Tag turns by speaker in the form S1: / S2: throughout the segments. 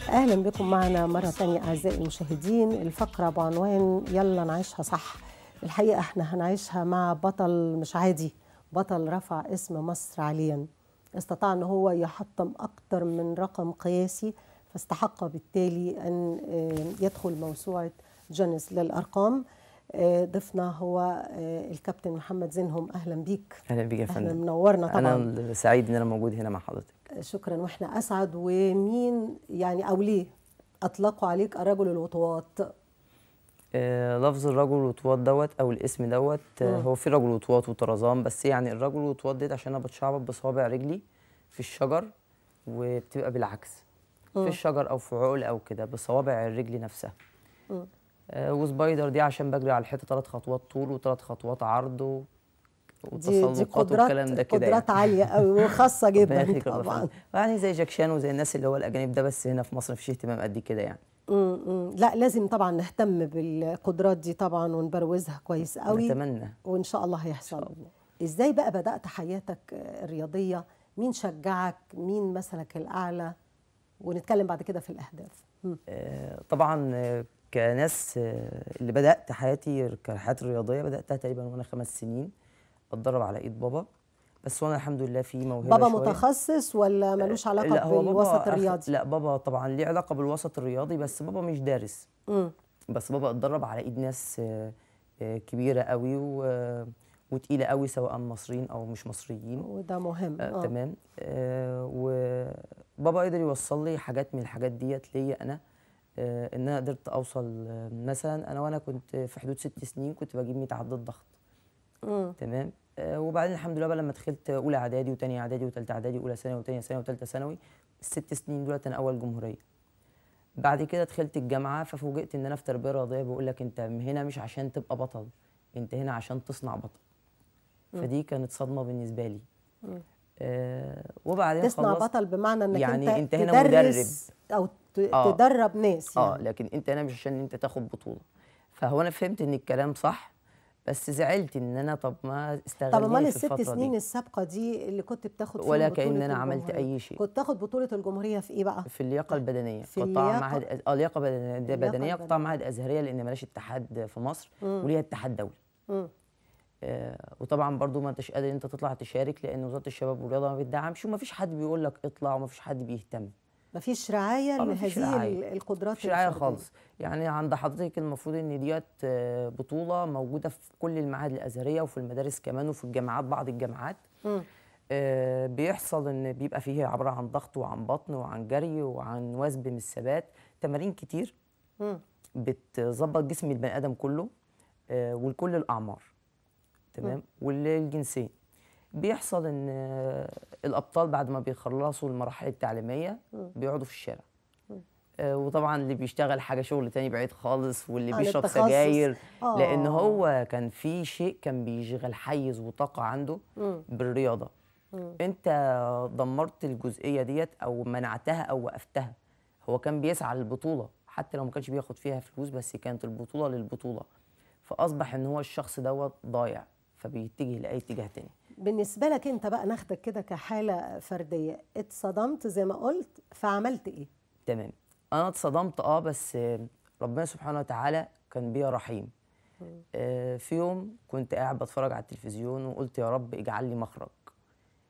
S1: أهلا بكم معنا مرة تانية أعزائي المشاهدين. الفقرة بعنوان يلا نعيشها صح. الحقيقة احنا هنعيشها مع بطل مش عادي، بطل رفع اسم مصر عاليا، استطاع ان هو يحطم أكتر من رقم قياسي، فاستحق بالتالي أن يدخل موسوعة جينيس للأرقام. ضيفنا هو الكابتن محمد زينهم. أهلا بيك.
S2: اهلا بيك يا فندم.
S1: أهلا، منورنا طبعا.
S2: انا سعيد ان انا موجود هنا مع حضرتك.
S1: شكرا، واحنا اسعد. ومين يعني او ليه اطلقوا عليك الرجل الوطواط؟
S2: لفظ الرجل الوطواط دوت او الاسم دوت هو في رجل وطواط وطرزان، بس يعني الرجل الوطواط ديت عشان انا بتشعبط بصوابع رجلي في الشجر، وبتبقى بالعكس في الشجر او في عقل او كده بصوابع الرجل نفسها. وسبايدر دي عشان بجري على الحيطه 3 خطوات طول و3 خطوات عرض
S1: دي قدرات
S2: يعني.
S1: عاليه قوي وخاصه جدا طبعا،
S2: يعني زي جاك شان وزي الناس اللي هو الاجانب ده، بس هنا في مصر مفيش اهتمام قد كده يعني.
S1: لا لازم طبعا نهتم بالقدرات دي طبعا ونبروزها كويس قوي،
S2: نتمنى
S1: وان شاء الله هيحصل. ازاي بقى بدأت حياتك الرياضيه؟ مين شجعك؟ مين مثلك الاعلى؟ ونتكلم بعد كده في الاهداف.
S2: طبعا كناس اللي بدأت حياتي كحياتي الرياضيه بدأتها تقريبا وانا 5 سنين اتدرب على ايد بابا، بس وانا الحمد لله في موهبه
S1: بابا
S2: شوية.
S1: متخصص ولا ملوش علاقه
S2: لا هو
S1: بالوسط الرياضي؟
S2: لا بابا طبعا ليه علاقه بالوسط الرياضي، بس بابا مش دارس. بس بابا اتدرب على ايد ناس كبيره قوي وتقيله قوي، سواء مصريين او مش مصريين،
S1: وده مهم.
S2: تمام. وبابا قدر يوصل لي حاجات من الحاجات ديت ليا انا، ان انا قدرت اوصل. مثلا انا كنت في حدود 6 سنين كنت بجيب 100 عدة ضغط. تمام. وبعدين الحمد لله بقى لما دخلت اولى اعدادي وثانيه اعدادي وثالثه اعدادي واولى ثانوي وثانيه ثانوي وثالثه ثانوي، ال6 سنين دولت انا اول جمهوريه. بعد كده دخلت الجامعه ففوجئت ان انا في تربيه رياضيه بيقول لك انت هنا مش عشان تبقى بطل، انت هنا عشان تصنع بطل. فدي كانت صدمه بالنسبه لي. وبعدين
S1: تصنع
S2: خلصت
S1: بطل بمعنى انك
S2: يعني
S1: انت
S2: هنا مدرب
S1: او تدرب ناس يعني.
S2: لكن انت هنا مش عشان انت تاخد بطوله. فهو انا فهمت ان الكلام صح، بس زعلت ان انا طب ما استغليت
S1: طب امال
S2: في الفتره
S1: ال6 سنين
S2: دي
S1: السابقه دي اللي كنت بتاخد فيهم
S2: ولا
S1: بطوله
S2: كأن انا
S1: الجمهورية،
S2: عملت اي شيء؟
S1: كنت تاخد بطوله الجمهوريه في ايه بقى؟
S2: في اللياقه البدنيه،
S1: في
S2: قطاع معهد لياقه بدنيه قطاع معهد ازهريه، لان مالهاش اتحاد في مصر وليها اتحاد دولي. وطبعا برضو ما انتش قادر انت تطلع تشارك، لان وزاره الشباب والرياضه ما بتدعمش وما فيش حد بيقول لك اطلع وما فيش حد بيهتم.
S1: مفيش رعايه لهذه القدرات،
S2: مفيش رعايه خالص. يعني عند حضرتك المفروض ان ديت بطوله موجوده في كل المعاهد الازهريه وفي المدارس كمان وفي الجامعات، بعض الجامعات. بيحصل ان بيبقى فيه عباره عن ضغط وعن بطن وعن جري وعن وثب من الثبات، تمارين كتير بتظبط جسم البني ادم كله ولكل الاعمار، تمام، وللجنسين. بيحصل ان الابطال بعد ما بيخلصوا المراحل التعليميه بيقعدوا في الشارع. وطبعا اللي بيشتغل حاجه شغل تاني بعيد خالص، واللي بيشرب سجاير، لان هو كان في شيء كان بيشغل حيز وطاقه عنده بالرياضه. انت دمرت الجزئيه ديت او منعتها او وقفتها. هو كان بيسعى للبطوله حتى لو ما كانش بياخد فيها فلوس، بس كانت البطوله للبطوله، فاصبح ان هو الشخص دوت ضايع فبيتجه لاي اتجاه تاني.
S1: بالنسبه لك انت بقى، ناخدك كده كحاله فرديه، اتصدمت زي ما قلت، فعملت ايه؟
S2: تمام، انا اتصدمت بس ربنا سبحانه وتعالى كان بيا رحيم. في يوم كنت قاعد بتفرج على التلفزيون وقلت يا رب اجعل لي مخرج.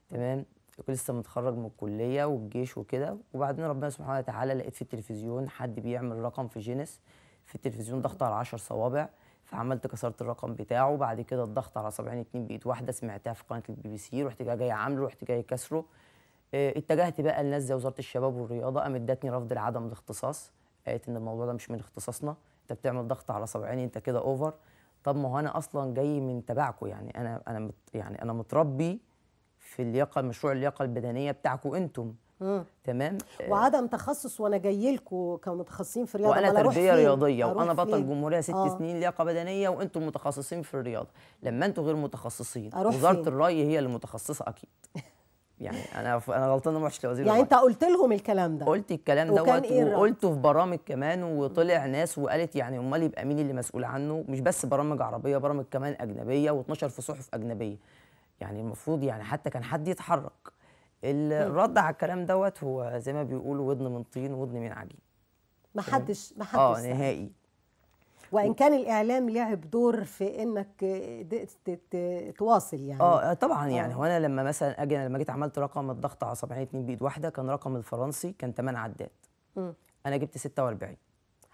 S2: تمام، كنت لسه متخرج من الكليه والجيش وكده، وبعدين ربنا سبحانه وتعالى لقيت في التلفزيون حد بيعمل رقم في جينيس، في التلفزيون ضغط على 10 صوابع، فعملت كسرت الرقم بتاعه. وبعد كده الضغط على صابعين 2 بايد واحده سمعتها في قناه الBBC، رحت جاي عامله، رحت جاي كسره. اتجهت بقى لناس زي وزاره الشباب والرياضه، قامت ادتني رفض العدم الاختصاص، قالت ان الموضوع ده مش من اختصاصنا، انت بتعمل ضغط على صابعين، انت كده اوفر. طب ما هو انا اصلا جاي من تبعكم، يعني انا متربي في اللياقه، مشروع اللياقه البدنيه بتاعكم انتم. تمام.
S1: وعدم تخصص وانا جاي لكم كمتخصصين في الرياضه،
S2: وانا تربيه رياضيه وانا بطل
S1: فين؟
S2: جمهوريه 6 سنين لياقه بدنيه، وانتم متخصصين في الرياضه. لما انتم غير متخصصين، وزاره الري هي اللي متخصصه اكيد. يعني انا غلطان ما رحتش لوزير
S1: يعني انت قلت لهم الكلام ده؟
S2: قلت الكلام دوت وقلته في برامج كمان، وطلع ناس وقالت يعني امال يبقى مين اللي مسؤول عنه؟ مش بس برامج عربيه، برامج كمان اجنبيه و12 في صحف اجنبيه. يعني المفروض يعني حتى كان حد يتحرك. الرد على الكلام دوت هو زي ما بيقولوا ودن من طين ودن من عجين.
S1: ما حدش
S2: نهائي.
S1: وان كان الاعلام لعب دور في انك تواصل يعني.
S2: طبعا يعني هو انا لما مثلا لما جيت عملت رقم الضغط على صباعين 2 بايد واحده، كان رقم الفرنسي كان 8 عدات. انا جبت 46.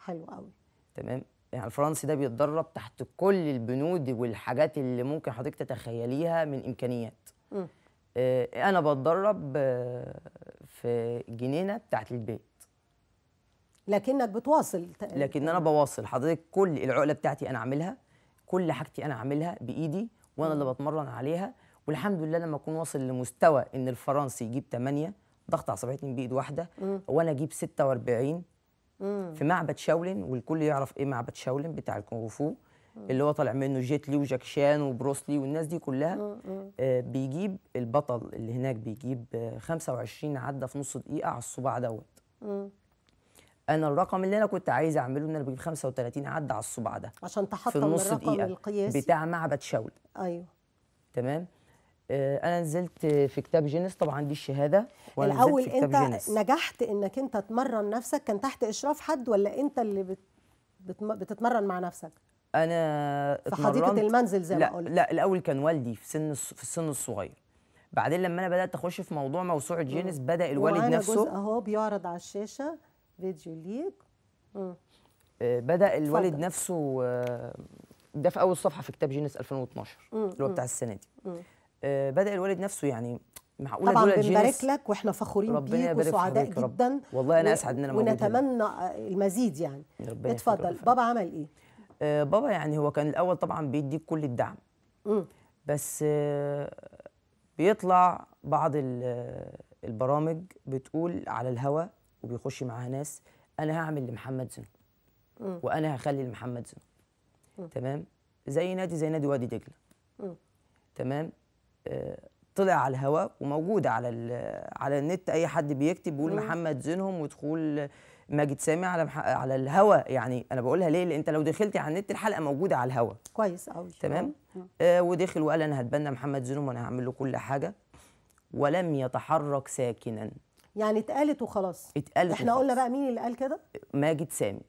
S1: حلو قوي.
S2: تمام. يعني الفرنسي ده بيتدرب تحت كل البنود والحاجات اللي ممكن حضرتك تتخيليها من امكانيات. انا بتدرب في جنينه بتاعت البيت،
S1: لكنك بتواصل.
S2: لكن انا بواصل حضرتك. كل العقله بتاعتي انا عاملها، كل حاجتي انا عاملها بايدي، وانا اللي بتمرن عليها. والحمد لله لما اكون واصل لمستوى ان الفرنسي يجيب 8 ضغط على صباعين 2 بايد واحده، وانا اجيب 46 في معبد شاولين. والكل يعرف ايه معبد شاولين بتاع الكونغ فو، اللي هو طالع منه جيت لي وجاك شان وبروسلي والناس دي كلها. بيجيب البطل اللي هناك بيجيب 25 عده في نص دقيقه على الصباع دوت. انا الرقم اللي انا كنت عايز اعمله ان انا بجيب 35 عده على الصباع ده
S1: عشان تحطم الرقم القياسي
S2: بتاع معبد شاولين.
S1: ايوه
S2: تمام. انا نزلت في كتاب جينيس، طبعا دي الشهاده.
S1: الاول انت نجحت انك انت تمرن نفسك، كان تحت اشراف حد ولا انت اللي بتتمرن مع نفسك؟
S2: انا
S1: في حديقه المنزل زي ما قلت.
S2: لا الاول كان والدي في السن الصغير. بعدين لما انا بدات اخش في موضوع موسوعه جينيس، بدا الوالد نفسه.
S1: جزء اهو بيعرض على الشاشه فيديو ليك.
S2: بدا الوالد نفسه. ده في اول صفحه في كتاب جينيس 2012 اللي هو بتاع السنه دي. بدا الوالد نفسه يعني معقوله
S1: طبعا بنبارك لك واحنا فخورين بيك وسعداء جدا.
S2: والله انا اسعد ان انا موجود
S1: ونتمنى المزيد يعني. اتفضل. بابا عمل ايه؟
S2: بابا يعني هو كان الاول طبعا بيديك كل الدعم، بس بيطلع بعض البرامج بتقول على الهوا وبيخش معاها ناس انا هعمل لمحمد زينو وانا هخلي لمحمد زينو. تمام. زي نادي وادي دجله. تمام. طلع على الهوا وموجوده على النت، اي حد بيكتب بيقول محمد زينهم ودخول ماجد سامي على الهوا. يعني انا بقولها ليه؟ لان انت لو دخلتي على النت الحلقه موجوده على الهوا.
S1: كويس قوي.
S2: تمام. ودخل وقال انا هتبنى محمد زينهم وانا هعمل له كل حاجه، ولم يتحرك ساكنا.
S1: يعني اتقالت وخلاص.
S2: اتقالت
S1: احنا قلنا بقى مين اللي قال كده؟
S2: ماجد سامي.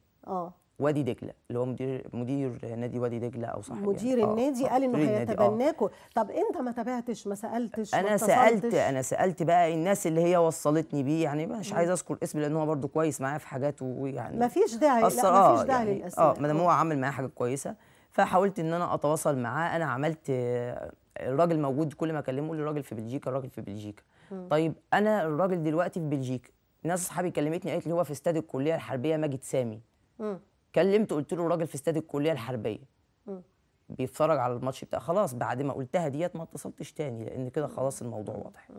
S2: وادي دجله، اللي هو مدير نادي وادي دجله او صاحب
S1: مدير يعني. النادي قال انه هيتبناكوا. طب انت ما تابعتش، ما سالتش؟
S2: انا سالت بقى الناس اللي هي وصلتني بيه، يعني مش عايز اذكر اسم لان هو برده كويس معايا في حاجات، ويعني
S1: ما فيش داعي. لا ما فيش داعي للاسماء.
S2: ما دام هو عامل معايا حاجه كويسه، فحاولت ان انا اتواصل معاه. انا عملت الراجل موجود، كل ما اكلمه يقول لي الراجل في بلجيكا، الراجل في بلجيكا. طيب انا الراجل دلوقتي في بلجيكا، ناس اصحابي كلمتني قالت لي هو في استاد الكليه الحربيه ماجد سامي. كلمت قلت له الراجل في استاد الكليه الحربيه بيتفرج على الماتش بتاع. خلاص بعد ما قلتها ديت ما اتصلتش تاني، لان كده خلاص الموضوع واضح.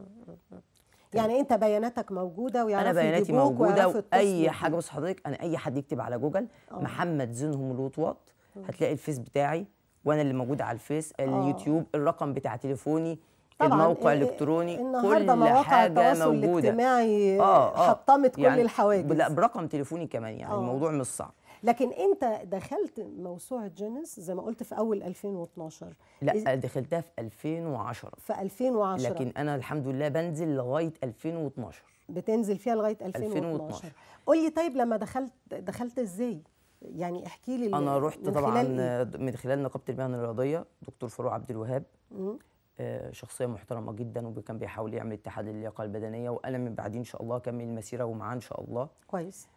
S1: يعني انت بياناتك موجوده ويعرفوا
S2: انا بياناتي موجوده، واي حاجه. بص حضرتك، انا اي حد يكتب على جوجل محمد زينهم الوطواط هتلاقي الفيس بتاعي، وانا اللي موجوده على الفيس، اليوتيوب، الرقم بتاع تليفوني، الموقع الالكتروني، كل حاجه موجوده.
S1: الاجتماعي حطمت
S2: يعني
S1: كل الحواجز.
S2: لا برقم تليفوني كمان، يعني الموضوع مش صعب.
S1: لكن انت دخلت موسوعه جينيس زي ما قلت في اول 2012.
S2: لا دخلتها في 2010.
S1: في 2010.
S2: لكن انا الحمد لله بنزل لغايه 2012.
S1: بتنزل فيها لغايه 2012. قول لي طيب لما دخلت ازاي؟ يعني احكي لي.
S2: انا رحت طبعا من خلال نقابه المهن الرياضيه، دكتور فاروق عبد الوهاب. شخصيه محترمه جدا، وكان بيحاول يعمل اتحاد اللياقه البدنيه، وانا من بعدين ان شاء الله اكمل المسيره ومعاه ان شاء الله.
S1: كويس.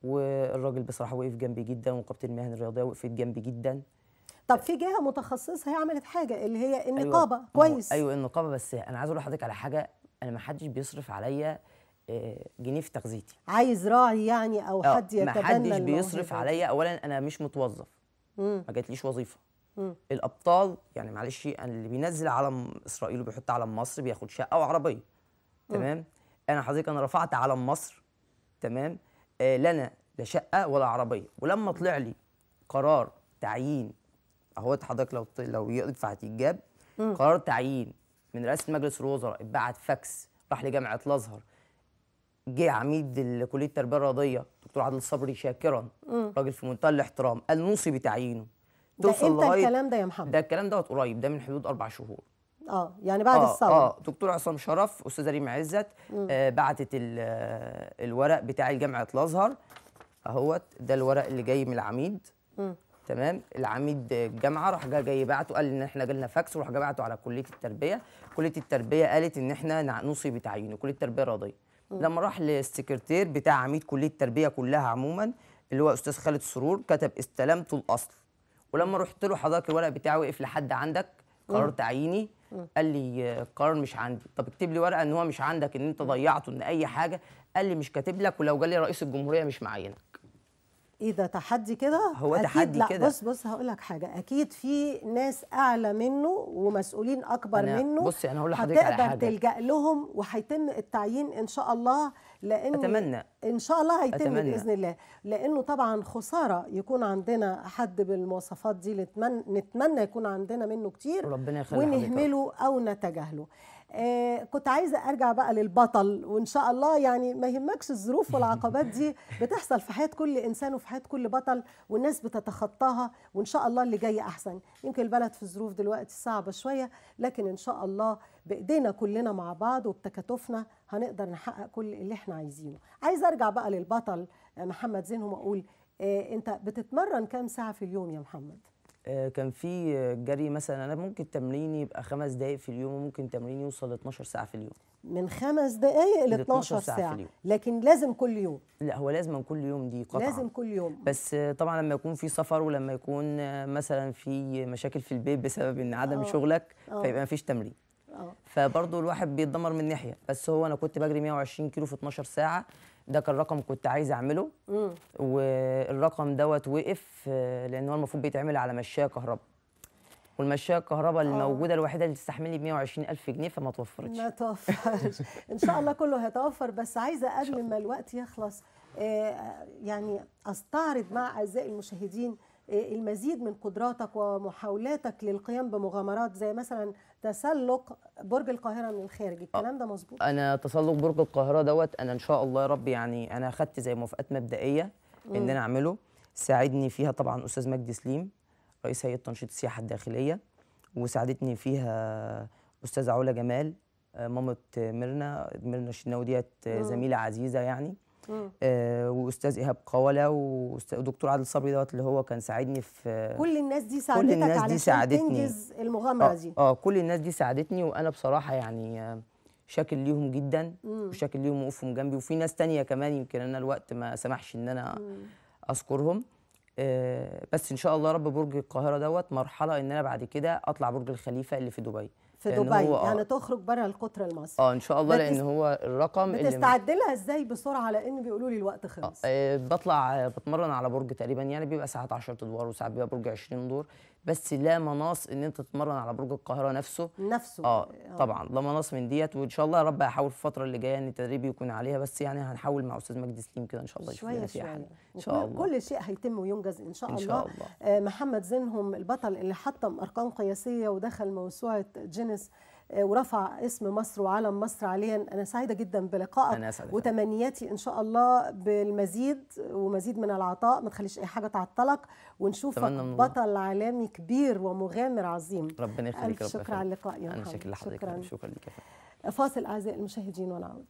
S2: والراجل بصراحه وقف جنبي جدا، ونقابه المهن الرياضيه وقفت جنبي جدا.
S1: طب في جهه متخصصه هي عملت حاجه اللي هي النقابه. أيوة. كويس.
S2: ايوه النقابه. بس انا عايز اقول لحضرتك على حاجه، انا ما حدش بيصرف عليا جنيه في تغذيتي.
S1: عايز راعي يعني او حد يتبنى.
S2: ما حدش بيصرف عليا. اولا انا مش متوظف، ما جاتليش وظيفه. الابطال يعني معلش، اللي بينزل علم اسرائيل وبيحط علم مصر بياخد شقه وعربيه. تمام. انا حضرتك انا رفعت علم مصر. تمام. لا شقه ولا عربيه. ولما طلع لي قرار تعيين اهو حضرتك لو ينفع هتتجاب، قرار تعيين من رئاسه مجلس الوزراء، اتبعت فاكس راح لجامعه الازهر، جه عميد كليه التربيه الرياضيه دكتور عادل صبري شاكرا، راجل في منتهى الاحترام، قال نوصي بتعيينه.
S1: توصل امتى الكلام ده يا محمد؟
S2: ده الكلام دوت قريب، ده من حدود 4 شهور.
S1: يعني بعد الثوره.
S2: دكتور عصام شرف، استاذه ريم عزت بعتت الورق بتاع جامعه الازهر، اهوت ده الورق اللي جاي من العميد. تمام. العميد الجامعه راح جاي بعته، قال ان احنا جالنا فاكس، وراح جاي بعته على كليه التربيه. كليه التربيه قالت ان احنا نوصي بتعيينه، كليه التربيه راضيه. لما راح للسكرتير بتاع عميد كليه التربيه كلها عموما اللي هو استاذ خالد سرور، كتب استلمت الاصل. ولما رحت له حضرتك الورق بتاعي وقف لحد عندك قرار تعييني، قال لي القرار مش عندي. طب اكتب لي ورقه ان هو مش عندك، ان انت ضيعته، ان اي حاجه. قال لي مش كاتب لك، ولو جالي رئيس الجمهوريه مش معينك.
S1: ايه ده تحدي كده؟
S2: هو
S1: أكيد
S2: تحدي
S1: لا
S2: كده.
S1: بص هقول لك حاجه، اكيد في ناس اعلى منه ومسؤولين اكبر منه.
S2: بصي انا هقول لحضرتك على حاجه،
S1: هتقدر تلجأ لهم وهيتم التعيين ان شاء الله، لان
S2: اتمنى
S1: ان شاء الله هيتم
S2: أتمنى.
S1: باذن الله. لانه طبعا خساره يكون عندنا حد بالمواصفات دي، نتمنى يكون عندنا منه كتير،
S2: ربنا يخلي حضرتك،
S1: ونهمله او نتجاهله. كنت عايزه ارجع بقى للبطل، وان شاء الله يعني ما يهمكش الظروف والعقبات دي بتحصل في حياه كل انسان وفي حياه كل بطل، والناس بتتخطاها، وان شاء الله اللي جاي احسن. يمكن البلد في ظروف دلوقتي صعبه شويه، لكن ان شاء الله بايدينا كلنا مع بعض وبتكاتفنا هنقدر نحقق كل اللي احنا عايزينه. عايزه ارجع بقى للبطل محمد زينهم واقول انت بتتمرن كام ساعه في اليوم يا محمد؟
S2: كان في جري مثلا، انا ممكن تمريني يبقى 5 دقائق في اليوم، وممكن تمريني يوصل ل 12 ساعه في اليوم.
S1: من 5 دقائق ل 12 ساعه في اليوم. لكن لازم كل يوم؟
S2: لا هو لازم كل يوم، دي قطعا
S1: لازم كل يوم.
S2: بس طبعا لما يكون في سفر، ولما يكون مثلا في مشاكل في البيت بسبب ان عدم شغلك، فيبقى مفيش تمرين. فبرضه الواحد بيتدمر من ناحيه. بس هو انا كنت بجري 120 كيلو في 12 ساعه، ده كان رقم كنت عايز اعمله. والرقم دوت وقف لان هو المفروض بيتعمل على مشايه كهرباء، والمشايه الكهرباء الموجوده الوحيده اللي تستحملي ب 120,000 جنيه، فما توفرتش.
S1: ما توفرش. ان شاء الله كله هيتوفر. بس عايزه قبل ما الوقت يخلص يعني استعرض مع اعزائي المشاهدين المزيد من قدراتك ومحاولاتك للقيام بمغامرات، زي مثلا تسلق برج القاهره من الخارج. الكلام ده مظبوط؟
S2: انا تسلق برج القاهره دوت انا ان شاء الله يا رب، يعني انا اخدت زي موافقات مبدئيه ان انا اعمله. ساعدني فيها طبعا استاذ مجدي سليم رئيس هيئه تنشيط السياحه الداخليه، وساعدتني فيها استاذه علا جمال مامة ميرنا الشناوي ديت، زميله عزيزه يعني. واستاذ ايهاب قوله ودكتور عادل صبري دوت اللي هو كان ساعدني في
S1: كل الناس دي ساعدتك علشان تنجز المغامره دي.
S2: كل الناس دي ساعدتني، وانا بصراحه يعني شاكر ليهم جدا، وشاكر ليهم وقوفهم جنبي. وفي ناس تانية كمان يمكن انا الوقت ما سمحش ان انا اذكرهم. بس ان شاء الله رب برج القاهره دوت مرحله ان انا بعد كده اطلع برج الخليفه اللي في دبي.
S1: في دبي يعني تخرج بره القطر المصري.
S2: ان شاء الله، لان هو الرقم
S1: بتستعد لها ازاي بسرعه؟ لان بيقولوا لي الوقت خلص.
S2: بطلع بتمرن على برج تقريبا، يعني بيبقى ساعات 10 ادوار، وساعات بيبقى برج 20 دور، بس لا مناص ان انت تتمرن على برج القاهره نفسه. طبعا لا مناص من ديت. وان شاء الله يا رب هحاول في الفتره اللي جايه ان تدريبي يكون عليها، بس يعني هنحاول مع استاذ مجدي سليم كده ان شاء الله
S1: شويه شويه
S2: ان شاء الله.
S1: كل شيء هيتم وينجز ان شاء الله. محمد زينهم البطل اللي حطم ارقام قياسيه ودخل موسوعه جينيس ورفع اسم مصر وعلم مصر عليا. أنا سعيدة جدا بلقائك، وتمنياتي إن شاء الله بالمزيد ومزيد من العطاء، ما تخليش أي حاجة تعطلك، ونشوفك بطل عالمي كبير ومغامر عظيم.
S2: ربنا يخليك.
S1: ألف شكر على اللقاء يا محمد.
S2: أنا شكرا لحضرتك. شكرا لك.
S1: فاصل أعزائي المشاهدين ونعود.